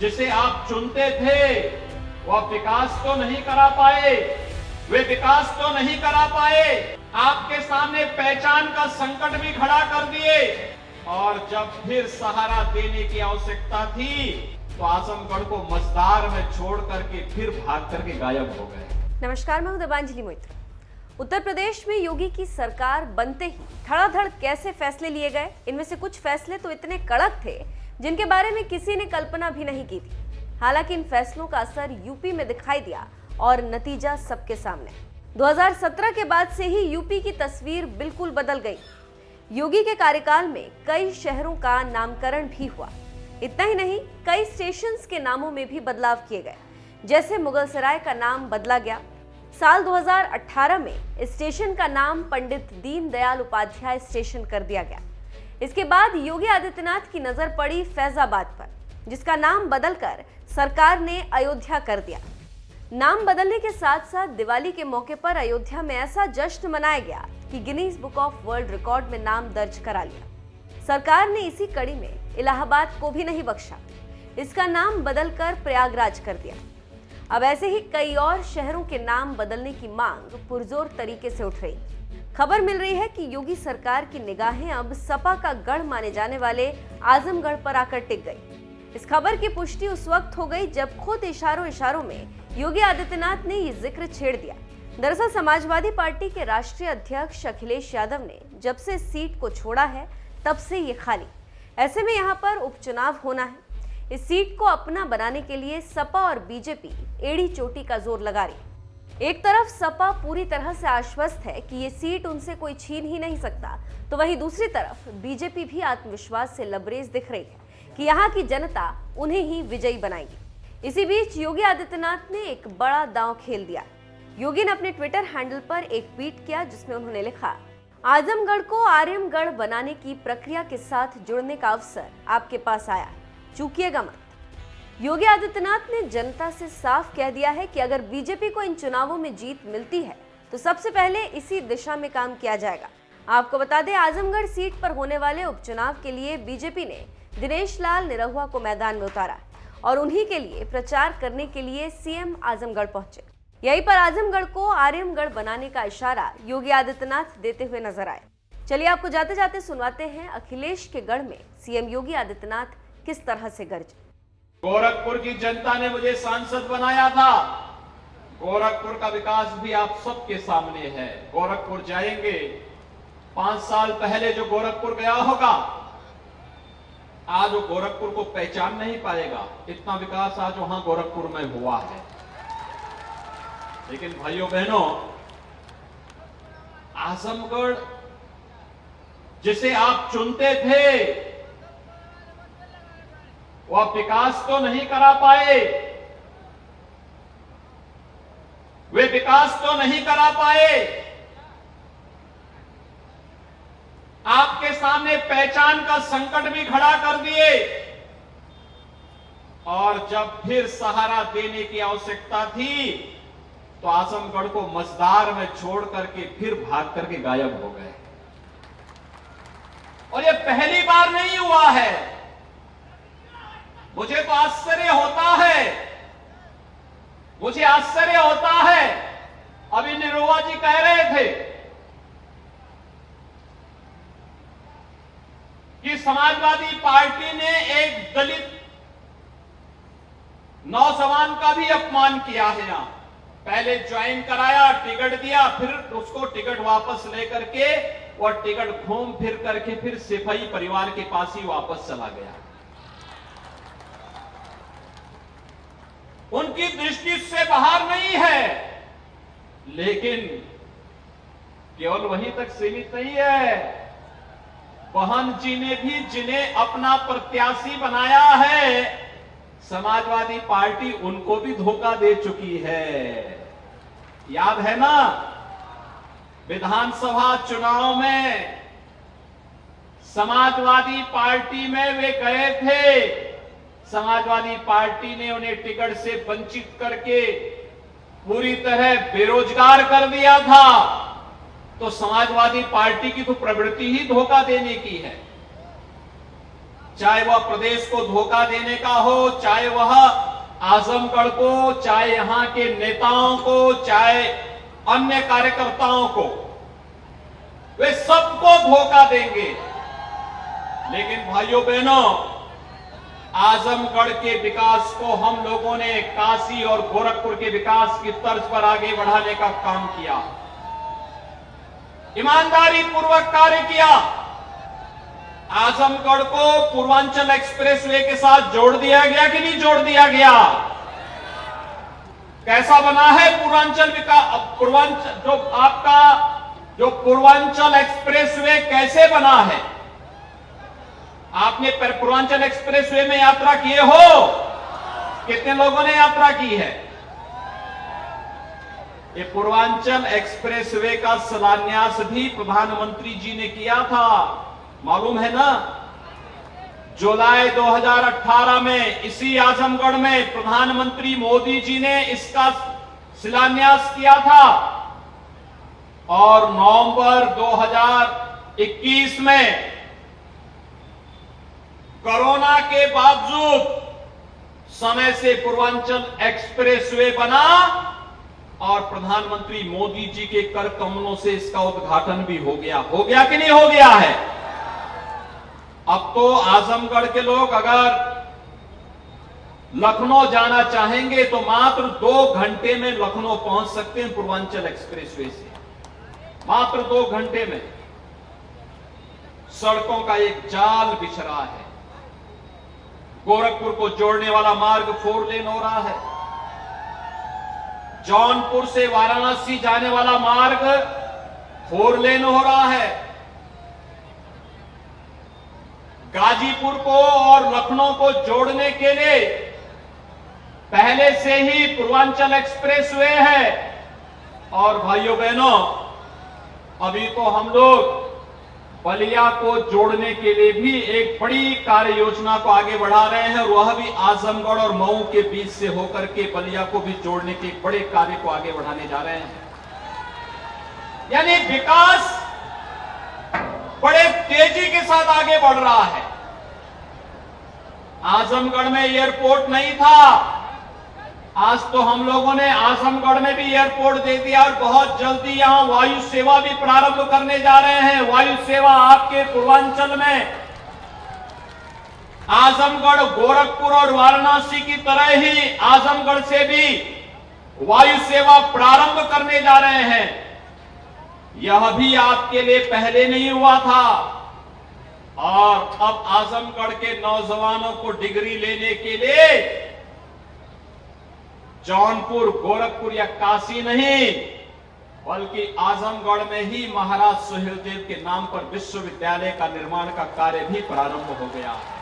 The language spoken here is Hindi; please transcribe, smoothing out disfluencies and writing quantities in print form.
जिसे आप चुनते थे वह विकास तो नहीं करा पाए, वे विकास तो नहीं करा पाए, आपके सामने पहचान का संकट भी खड़ा कर दिए और जब फिर सहारा देने की आवश्यकता थी तो आजमगढ़ को मझधार में छोड़ करके फिर भाग करके गायब हो गए। नमस्कार, मैं हूं देवांजलि मोहित्र। उत्तर प्रदेश में योगी की सरकार बनते ही धड़ाधड़ कैसे फैसले लिए गए। इनमें से कुछ फैसले तो इतने कड़क थे जिनके बारे में किसी ने कल्पना भी नहीं की थी। हालांकि इन फैसलों का असर यूपी में दिखाई दिया और नतीजा सबके सामने। 2017 के बाद से ही यूपी की तस्वीर बिल्कुल बदल गई। योगी के कार्यकाल में कई शहरों का नामकरण भी हुआ। इतना ही नहीं, कई स्टेशंस के नामों में भी बदलाव किए गए। जैसे मुगलसराय का नाम बदला गया। साल 2018 में इस स्टेशन का नाम पंडित दीनदयाल उपाध्याय स्टेशन कर दिया गया। इसके बाद योगी आदित्यनाथ की नजर पड़ी फैजाबाद पर, जिसका नाम बदलकर सरकार ने अयोध्या कर दिया। नाम बदलने के साथ साथ दिवाली के मौके पर अयोध्या में ऐसा जश्न मनाया गया कि Guinness book of world record में नाम दर्ज करा लिया। सरकार ने इसी कड़ी में इलाहाबाद को भी नहीं बख्शा, इसका नाम बदलकर प्रयागराज कर दिया। अब ऐसे ही कई और शहरों के नाम बदलने की मांग पुरजोर तरीके से उठ रही। खबर मिल रही है कि योगी सरकार की निगाहें अब सपा का गढ़ माने जाने वाले आजमगढ़ पर आकर टिक गई। इस खबर की पुष्टि उस वक्त हो गई जब खुद इशारों में योगी आदित्यनाथ ने ये जिक्र छेड़ दिया। दरअसल समाजवादी पार्टी के राष्ट्रीय अध्यक्ष अखिलेश यादव ने जब से इस सीट को छोड़ा है तब से ये खाली। ऐसे में यहाँ पर उपचुनाव होना है। इस सीट को अपना बनाने के लिए सपा और बीजेपी एड़ी चोटी का जोर लगा रही। एक तरफ सपा पूरी तरह से आश्वस्त है कि ये सीट उनसे कोई छीन ही नहीं सकता, तो वहीं दूसरी तरफ बीजेपी भी आत्मविश्वास से लबरेज दिख रही है कि यहाँ की जनता उन्हें ही विजयी बनाएगी। इसी बीच योगी आदित्यनाथ ने एक बड़ा दांव खेल दिया। योगी ने अपने ट्विटर हैंडल पर एक ट्वीट किया जिसमें उन्होंने लिखा, आजमगढ़ को आर्यमगढ़ बनाने की प्रक्रिया के साथ जुड़ने का अवसर आपके पास आया, चूकिएगा मत। योगी आदित्यनाथ ने जनता से साफ कह दिया है कि अगर बीजेपी को इन चुनावों में जीत मिलती है तो सबसे पहले इसी दिशा में काम किया जाएगा। आपको बता दें, आजमगढ़ सीट पर होने वाले उपचुनाव के लिए बीजेपी ने दिनेश लाल निरहुआ को मैदान में उतारा और उन्हीं के लिए प्रचार करने के लिए सीएम आजमगढ़ पहुंचे। यहीं पर आजमगढ़ को आर्यमगढ़ बनाने का इशारा योगी आदित्यनाथ देते हुए नजर आए। चलिए आपको जाते जाते सुनवाते हैं अखिलेश के गढ़ में सीएम योगी आदित्यनाथ किस तरह से गरजे। गोरखपुर की जनता ने मुझे सांसद बनाया था। गोरखपुर का विकास भी आप सबके सामने है। गोरखपुर जाएंगे, 5 साल पहले जो गोरखपुर गया होगा आज वो गोरखपुर को पहचान नहीं पाएगा। इतना विकास आज वहां गोरखपुर में हुआ है। लेकिन भाइयों बहनों, आजमगढ़ जिसे आप चुनते थे वह विकास तो नहीं करा पाए, वे विकास तो नहीं करा पाए, आपके सामने पहचान का संकट भी खड़ा कर दिए और जब फिर सहारा देने की आवश्यकता थी तो आजमगढ़ को मझधार में छोड़ करके फिर भाग करके गायब हो गए। और यह पहली बार नहीं हुआ है। मुझे तो आश्चर्य होता है, मुझे आश्चर्य होता है। अभी निरहुआ जी कह रहे थे कि समाजवादी पार्टी ने एक दलित नौजवान का भी अपमान किया है। यहां पहले ज्वाइन कराया, टिकट दिया, फिर उसको टिकट वापस लेकर के और टिकट घूम फिर करके फिर सिपाही परिवार के पास ही वापस चला गया। उनकी दृष्टि से बाहर नहीं है, लेकिन केवल वहीं तक सीमित नहीं है। बहन जी ने भी जिन्हें अपना प्रत्याशी बनाया है, समाजवादी पार्टी उनको भी धोखा दे चुकी है। याद है ना, विधानसभा चुनाव में समाजवादी पार्टी में वे गए थे। समाजवादी पार्टी ने उन्हें टिकट से वंचित करके पूरी तरह बेरोजगार कर दिया था। तो समाजवादी पार्टी की तो प्रवृत्ति ही धोखा देने की है। चाहे वह प्रदेश को धोखा देने का हो, चाहे वह आजमगढ़ को, चाहे यहां के नेताओं को, चाहे अन्य कार्यकर्ताओं को, वे सबको धोखा देंगे। लेकिन भाइयों बहनों, आजमगढ़ के विकास को हम लोगों ने काशी और गोरखपुर के विकास की तर्ज पर आगे बढ़ाने का काम किया, ईमानदारी पूर्वक कार्य किया। आजमगढ़ को पूर्वांचल एक्सप्रेसवे के साथ जोड़ दिया गया कि नहीं जोड़ दिया गया? कैसा बना है पूर्वांचल जो पूर्वांचल एक्सप्रेसवे कैसे बना है? आपने पूर्वांचल एक्सप्रेसवे में यात्रा किए हो? कितने लोगों ने यात्रा की है? ये पूर्वांचल एक्सप्रेसवे का शिलान्यास भी प्रधानमंत्री जी ने किया था, मालूम है ना? जुलाई 2018 में इसी आजमगढ़ में प्रधानमंत्री मोदी जी ने इसका शिलान्यास किया था और नवंबर 2021 में कोरोना के बावजूद समय से पूर्वांचल एक्सप्रेसवे बना और प्रधानमंत्री मोदी जी के कर कमलों से इसका उद्घाटन भी हो गया कि नहीं हो गया है? अब तो आजमगढ़ के लोग अगर लखनऊ जाना चाहेंगे तो मात्र 2 घंटे में लखनऊ पहुंच सकते हैं पूर्वांचल एक्सप्रेसवे से, मात्र 2 घंटे में। सड़कों का एक जाल बिछ रहा है, गोरखपुर को जोड़ने वाला मार्ग 4 लेन हो रहा है, जौनपुर से वाराणसी जाने वाला मार्ग 4 लेन हो रहा है, गाजीपुर को और लखनऊ को जोड़ने के लिए पहले से ही पूर्वांचल एक्सप्रेसवे है। और भाइयों बहनों, अभी तो हम लोग बलिया को जोड़ने के लिए भी एक बड़ी कार्य योजना को आगे बढ़ा रहे हैं, और वह भी आजमगढ़ और मऊ के बीच से होकर के बलिया को भी जोड़ने के एक बड़े कार्य को आगे बढ़ाने जा रहे हैं। यानी विकास बड़े तेजी के साथ आगे बढ़ रहा है। आजमगढ़ में एयरपोर्ट नहीं था, आज तो हम लोगों ने आजमगढ़ में भी एयरपोर्ट दे दिया और बहुत जल्दी यहां वायु सेवा भी प्रारंभ करने जा रहे हैं। वायु सेवा आपके पूर्वांचल में आजमगढ़, गोरखपुर और वाराणसी की तरह ही आजमगढ़ से भी वायु सेवा प्रारंभ करने जा रहे हैं। यह भी आपके लिए पहले नहीं हुआ था और अब आजमगढ़ के नौजवानों को डिग्री लेने के लिए जौनपुर, गोरखपुर या काशी नहीं बल्कि आजमगढ़ में ही महाराज सुहेलदेव के नाम पर विश्वविद्यालय का निर्माण का कार्य भी प्रारंभ हो गया है।